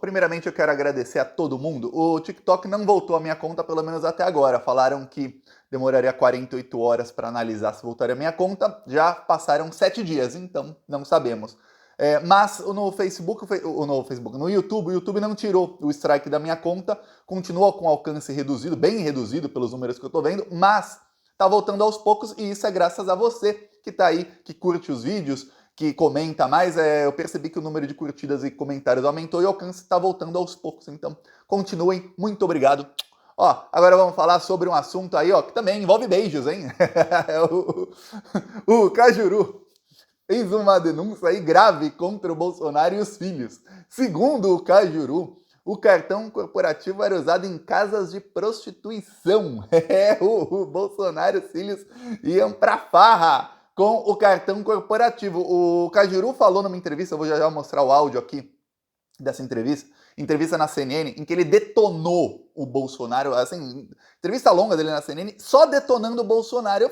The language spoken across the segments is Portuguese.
primeiramente eu quero agradecer a todo mundo. O TikTok não voltou à minha conta, pelo menos até agora. Falaram que demoraria 48 horas para analisar se voltaria à minha conta. Já passaram 7 dias, então não sabemos. Mas no YouTube, o YouTube não tirou o strike da minha conta, continua com alcance reduzido, bem reduzido pelos números que eu tô vendo, mas tá voltando aos poucos e isso é graças a você que tá aí, que curte os vídeos, que comenta mais. Eu percebi que o número de curtidas e comentários aumentou e o alcance está voltando aos poucos, então continuem, muito obrigado. Ó, agora vamos falar sobre um assunto aí, ó, que também envolve beijos, hein? o Cajuru fez uma denúncia aí grave contra o Bolsonaro e os filhos. Segundo o Cajuru, o cartão corporativo era usado em casas de prostituição. O Bolsonaro e os filhos iam pra farra com o cartão corporativo. O Cajuru falou numa entrevista, eu vou já mostrar o áudio aqui dessa entrevista na CNN, em que ele detonou o Bolsonaro, assim, entrevista longa dele na CNN, só detonando o Bolsonaro.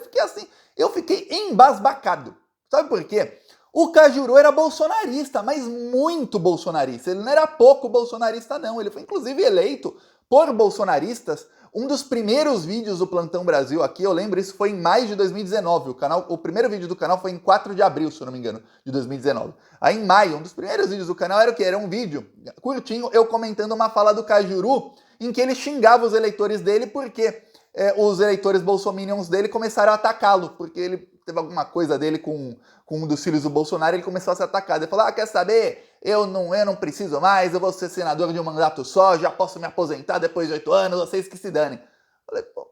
Eu fiquei embasbacado. Sabe por quê? O Cajuru era bolsonarista, mas muito bolsonarista. Ele não era pouco bolsonarista, não. Ele foi, inclusive, eleito por bolsonaristas. Um dos primeiros vídeos do Plantão Brasil aqui, eu lembro, isso foi em maio de 2019. O primeiro vídeo do canal foi em 4 de abril, se eu não me engano, de 2019. Aí, em maio, um dos primeiros vídeos do canal era o quê? Era um vídeo curtinho, eu comentando uma fala do Cajuru, em que ele xingava os eleitores dele porque os eleitores bolsominions dele começaram a atacá-lo, porque ele teve alguma coisa dele com um dos filhos do Bolsonaro, ele começou a se atacar. Ele falou, quer saber? Eu não preciso mais, eu vou ser senador de um mandato só, já posso me aposentar depois de 8 anos, vocês que se danem. Falei, pô,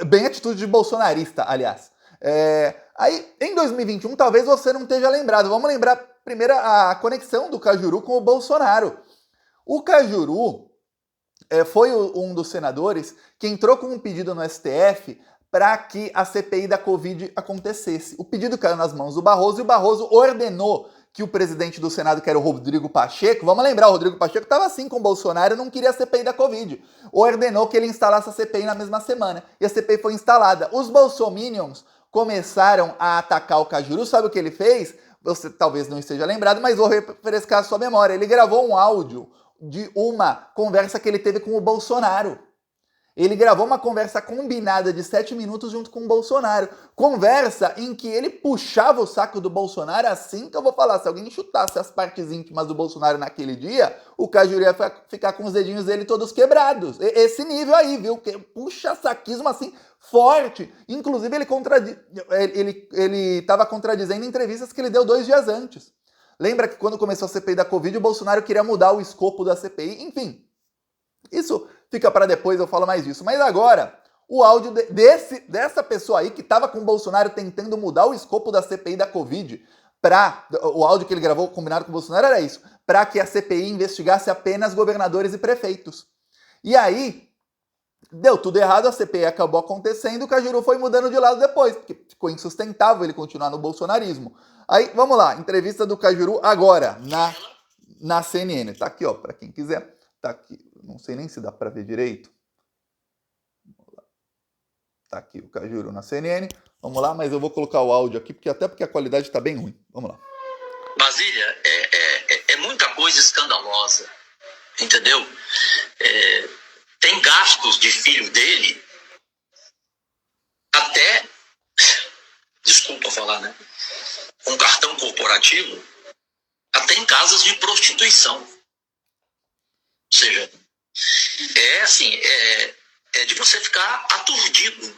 bem atitude de bolsonarista, aliás. Aí, em 2021, talvez você não esteja lembrado. Vamos lembrar primeiro a conexão do Cajuru com o Bolsonaro. O Cajuru foi um dos senadores que entrou com um pedido no STF para que a CPI da Covid acontecesse. O pedido caiu nas mãos do Barroso e o Barroso ordenou que o presidente do Senado, que era o Rodrigo Pacheco, vamos lembrar, o Rodrigo Pacheco estava assim com o Bolsonaro e não queria a CPI da Covid, ordenou que ele instalasse a CPI na mesma semana. E a CPI foi instalada. Os bolsominions começaram a atacar o Cajuru. Sabe o que ele fez? Você talvez não esteja lembrado, mas vou refrescar a sua memória. Ele gravou um áudio de uma conversa que ele teve com o Bolsonaro. Ele gravou uma conversa combinada de 7 minutos junto com o Bolsonaro. Conversa em que ele puxava o saco do Bolsonaro assim que eu vou falar. Se alguém chutasse as partes íntimas do Bolsonaro naquele dia, o Cajuru ia ficar com os dedinhos dele todos quebrados. Esse nível aí, viu? Puxa saquismo assim forte. Inclusive ele estava contradizendo entrevistas que ele deu 2 dias antes. Lembra que quando começou a CPI da Covid, o Bolsonaro queria mudar o escopo da CPI? Enfim, isso fica para depois, eu falo mais disso. Mas agora, o áudio dessa pessoa aí que estava com o Bolsonaro tentando mudar o escopo da CPI da Covid, o áudio que ele gravou combinado com o Bolsonaro era isso, para que a CPI investigasse apenas governadores e prefeitos. E aí, deu tudo errado, a CPI acabou acontecendo, o Cajuru foi mudando de lado depois, porque ficou insustentável ele continuar no bolsonarismo. Aí, vamos lá, entrevista do Cajuru agora, na CNN. Tá aqui, ó, para quem quiser. Tá aqui, não sei nem se dá para ver direito. Tá aqui o Cajuru na CNN. Vamos lá, mas eu vou colocar o áudio aqui, porque a qualidade está bem ruim. Vamos lá. Brasília é muita coisa escandalosa, entendeu? Tem gastos de filho dele, até, desculpa falar, né? Um cartão corporativo, até em casas de prostituição. Ou seja, é de você ficar aturdido.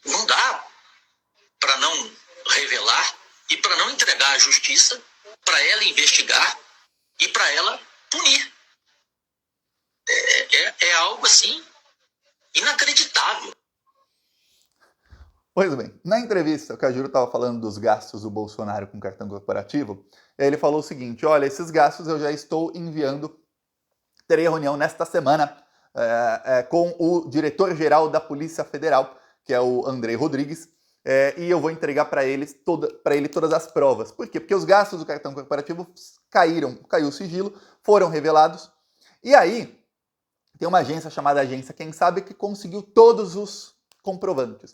Não dá para não revelar e para não entregar à justiça, para ela investigar e para ela punir. É algo assim inacreditável. Pois bem, na entrevista, o Cajuru estava falando dos gastos do Bolsonaro com cartão corporativo, e aí ele falou o seguinte, olha, esses gastos eu já estou enviando, terei reunião nesta semana com o diretor-geral da Polícia Federal, que é o André Rodrigues, e eu vou entregar para ele todas as provas. Por quê? Porque os gastos do cartão corporativo caiu o sigilo, foram revelados, e aí tem uma agência chamada Agência Quem Sabe que conseguiu todos os comprovantes.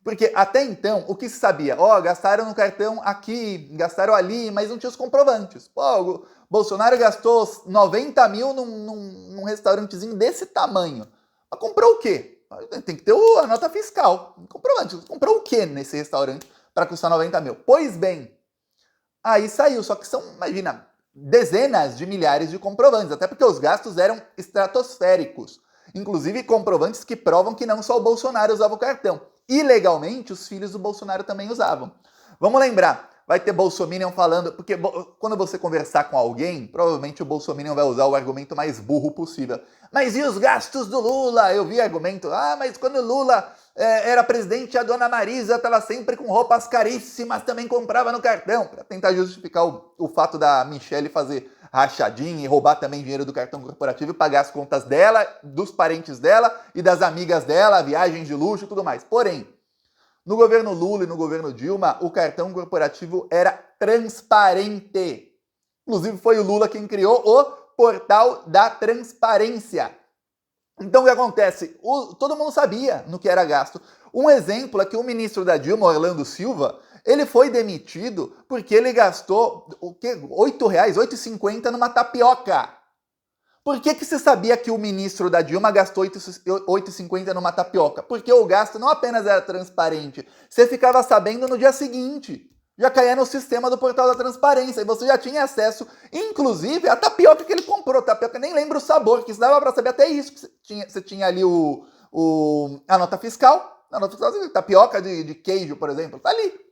Porque até então, o que se sabia? Gastaram no cartão aqui, gastaram ali, mas não tinha os comprovantes. O Bolsonaro gastou 90 mil num restaurantezinho desse tamanho. Mas comprou o quê? Tem que ter a nota fiscal. Comprovante. Comprou o quê nesse restaurante para custar 90 mil? Pois bem, aí saiu. Só que são, imagina, dezenas de milhares de comprovantes. Até porque os gastos eram estratosféricos. Inclusive comprovantes que provam que não só o Bolsonaro usava o cartão. Ilegalmente, os filhos do Bolsonaro também usavam. Vamos lembrar, vai ter bolsominion falando, porque quando você conversar com alguém, provavelmente o bolsominion vai usar o argumento mais burro possível. Mas e os gastos do Lula? Eu vi argumento, mas quando o Lula era presidente, a dona Marisa estava sempre com roupas caríssimas, também comprava no cartão, para tentar justificar o fato da Michelle fazer rachadinha e roubar também dinheiro do cartão corporativo e pagar as contas dela, dos parentes dela e das amigas dela, viagens de luxo e tudo mais. Porém, no governo Lula e no governo Dilma, o cartão corporativo era transparente. Inclusive foi o Lula quem criou o Portal da Transparência. Então o que acontece? Todo mundo sabia no que era gasto. Um exemplo é que o ministro da Dilma, Orlando Silva, ele foi demitido porque ele gastou o quê? R$ 8,50 numa tapioca. Por que se sabia que o ministro da Dilma gastou R$ 8,50 numa tapioca? Porque o gasto não apenas era transparente, você ficava sabendo no dia seguinte. Já caía no sistema do Portal da Transparência e você já tinha acesso, inclusive, à tapioca que ele comprou. Tapioca, nem lembro o sabor, que isso dava para saber até isso. Que você tinha ali a nota fiscal. A nota fiscal, tapioca de queijo, por exemplo, tá ali.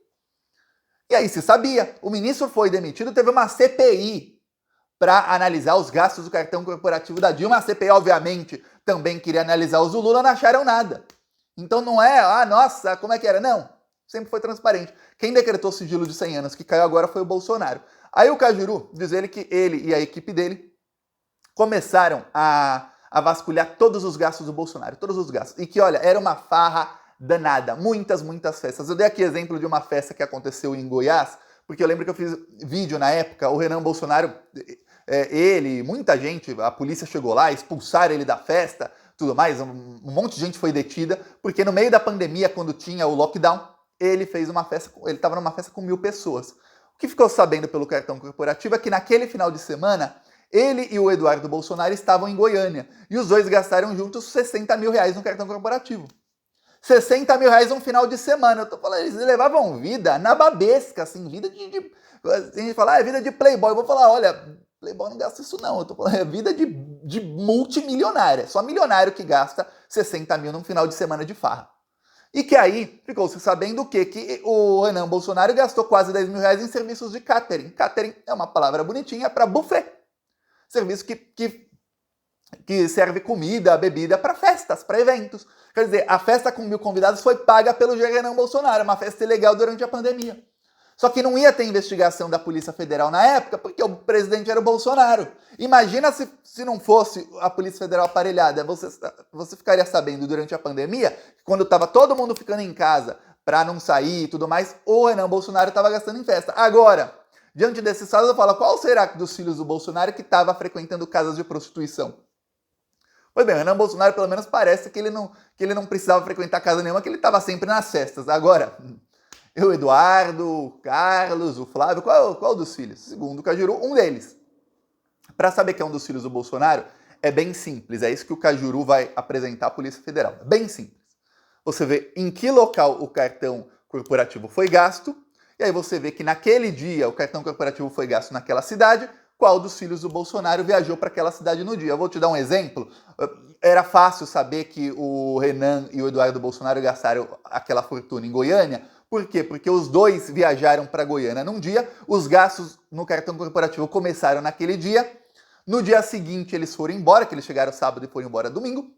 E aí se sabia. O ministro foi demitido, teve uma CPI para analisar os gastos do cartão corporativo da Dilma. A CPI, obviamente, também queria analisar os do Lula, não acharam nada. Então não é, nossa, como é que era? Não, sempre foi transparente. Quem decretou sigilo de 100 anos, que caiu agora, foi o Bolsonaro. Aí o Cajuru diz ele que ele e a equipe dele começaram a vasculhar todos os gastos do Bolsonaro, todos os gastos. E que, olha, era uma farra danada, muitas festas. Eu dei aqui exemplo de uma festa que aconteceu em Goiás, porque eu lembro que eu fiz vídeo na época, o Renan Bolsonaro, ele, muita gente, a polícia chegou lá, expulsaram ele da festa, tudo mais, um monte de gente foi detida, porque no meio da pandemia, quando tinha o lockdown, ele fez uma festa, ele estava numa festa com 1.000 pessoas. O que ficou sabendo pelo cartão corporativo é que naquele final de semana, ele e o Eduardo Bolsonaro estavam em Goiânia, e os dois gastaram juntos R$60 mil no cartão corporativo. R$60 mil num final de semana. Eu tô falando, eles levavam vida nababesca, assim, vida de a gente fala, é vida de playboy. Eu vou falar, olha, playboy não gasta isso não. Eu tô falando, é vida de multimilionária. Só milionário que gasta 60 mil num final de semana de farra. E que aí ficou-se sabendo o quê? Que o Renan Bolsonaro gastou quase 10 mil reais em serviços de catering. Catering é uma palavra bonitinha para buffet. Serviço que serve comida, bebida para festas, para eventos. Quer dizer, a festa com 1.000 convidados foi paga pelo Renan Bolsonaro, uma festa ilegal durante a pandemia. Só que não ia ter investigação da Polícia Federal na época, porque o presidente era o Bolsonaro. Imagina se não fosse a Polícia Federal aparelhada, você ficaria sabendo durante a pandemia, quando estava todo mundo ficando em casa para não sair e tudo mais, o Renan Bolsonaro estava gastando em festa. Agora, diante desses casos, eu falo, qual será dos filhos do Bolsonaro que estava frequentando casas de prostituição? Pois bem, o Renan Bolsonaro pelo menos parece que ele não precisava frequentar casa nenhuma, que ele estava sempre nas festas. Agora, o Eduardo, o Carlos, o Flávio, qual dos filhos? Segundo o Cajuru, um deles. Para saber que é um dos filhos do Bolsonaro, é bem simples. É isso que o Cajuru vai apresentar à Polícia Federal. É bem simples. Você vê em que local o cartão corporativo foi gasto, e aí você vê que naquele dia o cartão corporativo foi gasto naquela cidade, qual dos filhos do Bolsonaro viajou para aquela cidade no dia. Eu vou te dar um exemplo. Era fácil saber que o Renan e o Eduardo Bolsonaro gastaram aquela fortuna em Goiânia. Por quê? Porque os dois viajaram para Goiânia num dia, os gastos no cartão corporativo começaram naquele dia, no dia seguinte eles foram embora, que eles chegaram sábado e foram embora domingo,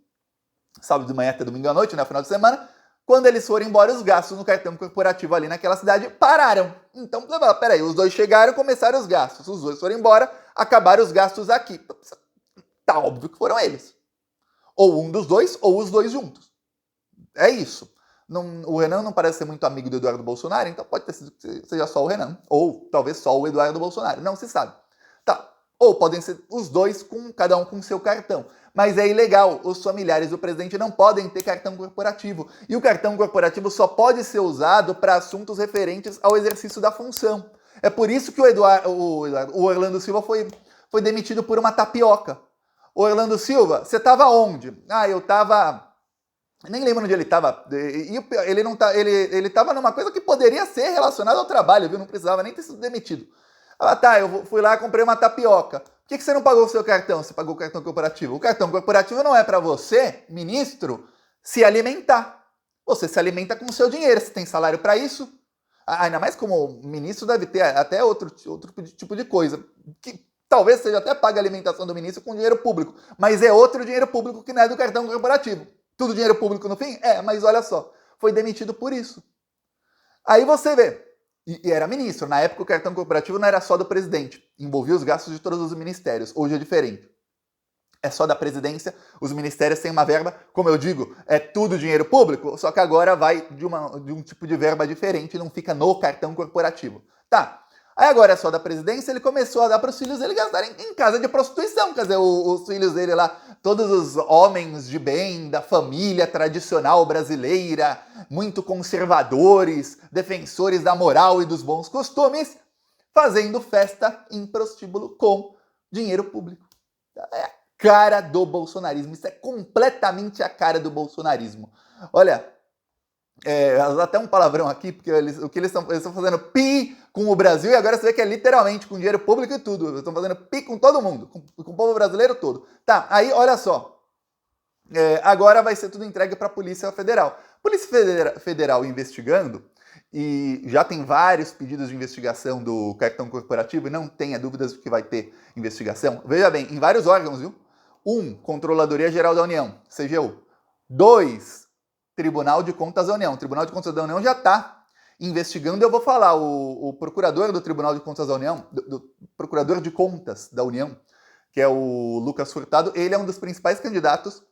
sábado de manhã até domingo à noite, né, final de semana. Quando eles foram embora, os gastos no cartão corporativo ali naquela cidade pararam. Então, peraí, os dois chegaram, começaram os gastos. Os dois foram embora, acabaram os gastos aqui. Tá óbvio que foram eles. Ou um dos dois, ou os dois juntos. É isso. O Renan não parece ser muito amigo do Eduardo Bolsonaro, então pode ter sido que seja só o Renan. Ou talvez só o Eduardo Bolsonaro. Não se sabe. Tá. Ou podem ser os dois, cada um com seu cartão. mas é ilegal. Os familiares do presidente não podem ter cartão corporativo. E o cartão corporativo só pode ser usado para assuntos referentes ao exercício da função. É por isso que o Orlando Silva foi demitido por uma tapioca. O Orlando Silva, você estava onde? Eu estava... Nem lembro onde ele estava. Ele estava numa coisa que poderia ser relacionada ao trabalho, viu? Não precisava nem ter sido demitido. Eu fui lá e comprei uma tapioca. Por que você não pagou o seu cartão? Você pagou o cartão corporativo. O cartão corporativo não é para você, ministro, se alimentar. Você se alimenta com o seu dinheiro. Você tem salário para isso? Ainda mais como ministro deve ter até outro tipo de coisa. Que talvez seja até pague a alimentação do ministro com dinheiro público. Mas é outro dinheiro público que não é do cartão corporativo. Tudo dinheiro público no fim? Mas olha só. Foi demitido por isso. Aí você vê. E era ministro. Na época o cartão corporativo não era só do presidente. Envolvia os gastos de todos os ministérios. Hoje é diferente. É só da presidência. Os ministérios têm uma verba, como eu digo, é tudo dinheiro público, só que agora vai de um tipo de verba diferente, não fica no cartão corporativo. Tá. Aí agora é só da presidência, ele começou a dar para os filhos dele gastarem em casa de prostituição. Quer dizer, os filhos dele lá, todos os homens de bem, da família tradicional brasileira, muito conservadores, defensores da moral e dos bons costumes, fazendo festa em prostíbulo com dinheiro público. É a cara do bolsonarismo. Isso é completamente a cara do bolsonarismo. Olha... até um palavrão aqui, porque eles estão fazendo pi com o Brasil, e agora você vê que é literalmente com dinheiro público e tudo. Eles estão fazendo pi com todo mundo, com o povo brasileiro todo. Tá, aí olha só. Agora vai ser tudo entregue para a Polícia Federal. Polícia Federal investigando, e já tem vários pedidos de investigação do cartão corporativo, e não tenha dúvidas de que vai ter investigação. Veja bem, em vários órgãos, viu? 1, Controladoria Geral da União, CGU. 2, Tribunal de Contas da União. O Tribunal de Contas da União já está investigando. Eu vou falar, o procurador do Tribunal de Contas da União, do procurador de Contas da União, que é o Lucas Furtado, ele é um dos principais candidatos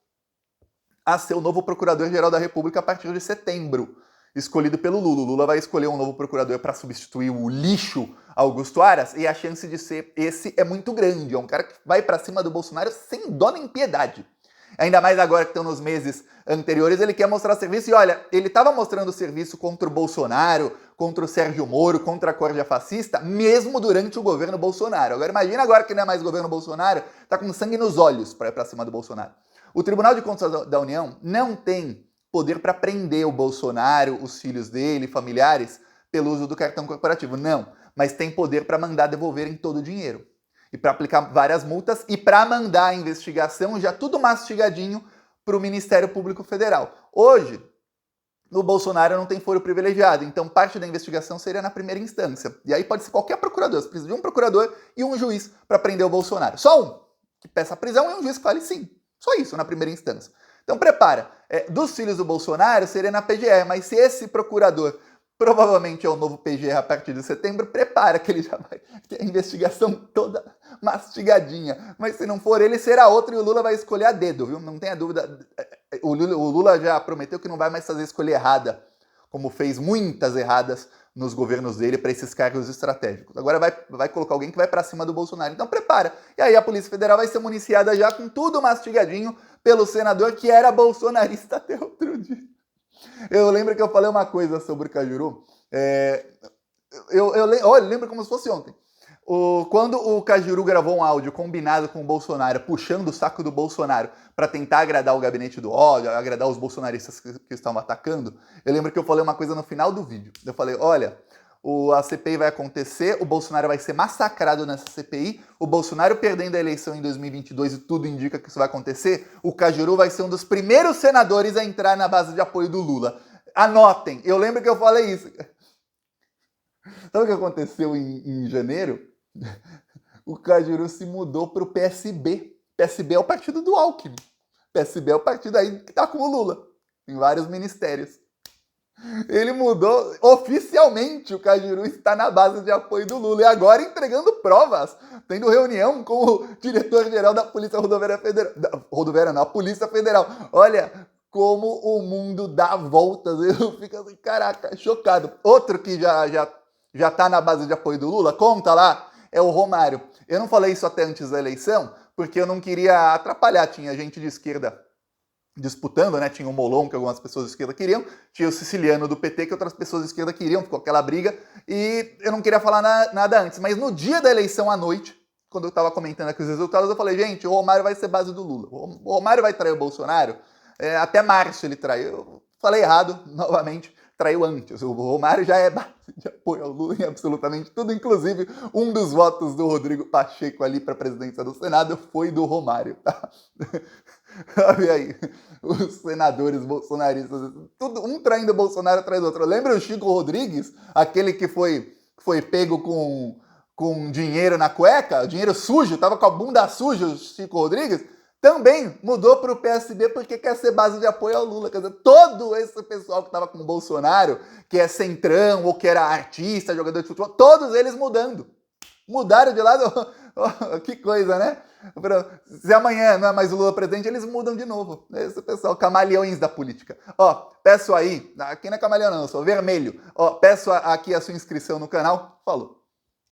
a ser o novo Procurador-Geral da República a partir de setembro, escolhido pelo Lula. O Lula vai escolher um novo procurador para substituir o lixo Augusto Aras, e a chance de ser esse é muito grande. É um cara que vai para cima do Bolsonaro sem dó nem piedade. Ainda mais agora que estão nos meses anteriores, ele quer mostrar serviço. E olha, ele estava mostrando serviço contra o Bolsonaro, contra o Sérgio Moro, contra a corja fascista, mesmo durante o governo Bolsonaro. Agora imagina agora que não é mais governo Bolsonaro, tá com sangue nos olhos para ir para cima do Bolsonaro. O Tribunal de Contas da União não tem poder para prender o Bolsonaro, os filhos dele, familiares, pelo uso do cartão corporativo. Não, mas tem poder para mandar devolverem todo o dinheiro. E para aplicar várias multas e para mandar a investigação já tudo mastigadinho para o Ministério Público Federal. Hoje, o Bolsonaro não tem foro privilegiado, então parte da investigação seria na primeira instância. E aí pode ser qualquer procurador, você precisa de um procurador e um juiz para prender o Bolsonaro. Só um que peça a prisão e um juiz que fale sim. Só isso, na primeira instância. Então prepara. Dos filhos do Bolsonaro seria na PGR, mas se esse procurador provavelmente é o novo PGR a partir de setembro, prepara que ele já vai ter a investigação toda mastigadinha. Mas se não for ele, será outro e o Lula vai escolher a dedo, viu? Não tenha dúvida. O Lula já prometeu que não vai mais fazer escolha errada, como fez muitas erradas nos governos dele para esses cargos estratégicos. Agora vai colocar alguém que vai para cima do Bolsonaro. Então prepara. E aí a Polícia Federal vai ser municiada já com tudo mastigadinho pelo senador que era bolsonarista até outro dia. Eu lembro que eu falei uma coisa sobre o Cajuru. Eu lembro como se fosse ontem. Quando o Cajuru gravou um áudio combinado com o Bolsonaro, puxando o saco do Bolsonaro para tentar agradar o gabinete do ódio, agradar os bolsonaristas que estavam atacando, eu lembro que eu falei uma coisa no final do vídeo. Eu falei, olha, a CPI vai acontecer, o Bolsonaro vai ser massacrado nessa CPI, o Bolsonaro perdendo a eleição em 2022 e tudo indica que isso vai acontecer, o Cajuru vai ser um dos primeiros senadores a entrar na base de apoio do Lula. Anotem, eu lembro que eu falei isso. Sabe o que aconteceu em janeiro? O Cajuru se mudou para o PSB. PSB é o partido do Alckmin. PSB é o partido aí que tá com o Lula, em vários ministérios. Ele mudou oficialmente, o Cajuru está na base de apoio do Lula e agora entregando provas, tendo reunião com o diretor-geral da Polícia Rodoviária Federal. A Polícia Federal. Olha como o mundo dá voltas. Eu fico assim, caraca, chocado. Outro que já tá na base de apoio do Lula, conta lá, é o Romário. Eu não falei isso até antes da eleição, porque eu não queria atrapalhar. Tinha gente de esquerda disputando, né? Tinha o Molon, que algumas pessoas de esquerda queriam, tinha o Siciliano do PT, que outras pessoas de esquerda queriam, ficou aquela briga, e eu não queria falar nada antes. Mas no dia da eleição à noite, quando eu estava comentando aqui os resultados, eu falei, gente, o Romário vai ser base do Lula. O Romário vai trair o Bolsonaro, até março ele traiu. Eu falei errado, novamente, traiu antes. O Romário já é base de apoio ao Lula em absolutamente tudo, inclusive um dos votos do Rodrigo Pacheco ali para a presidência do Senado foi do Romário, tá? Sabe aí, os senadores bolsonaristas, tudo, um traindo o Bolsonaro atrás do outro. Lembra o Chico Rodrigues, aquele que foi pego com dinheiro na cueca, dinheiro sujo, tava com a bunda suja, o Chico Rodrigues? Também mudou para o PSB porque quer ser base de apoio ao Lula. Quer dizer, todo esse pessoal que estava com o Bolsonaro, que é centrão ou que era artista, jogador de futebol, todos eles mudando. Mudaram de lado. Que coisa, né? Se amanhã não é mais o Lula presidente, eles mudam de novo. Esse pessoal, camaleões da política. Ó, peço aí, aqui não é camaleão não, eu sou vermelho. Ó, peço aqui a sua inscrição no canal. Falou.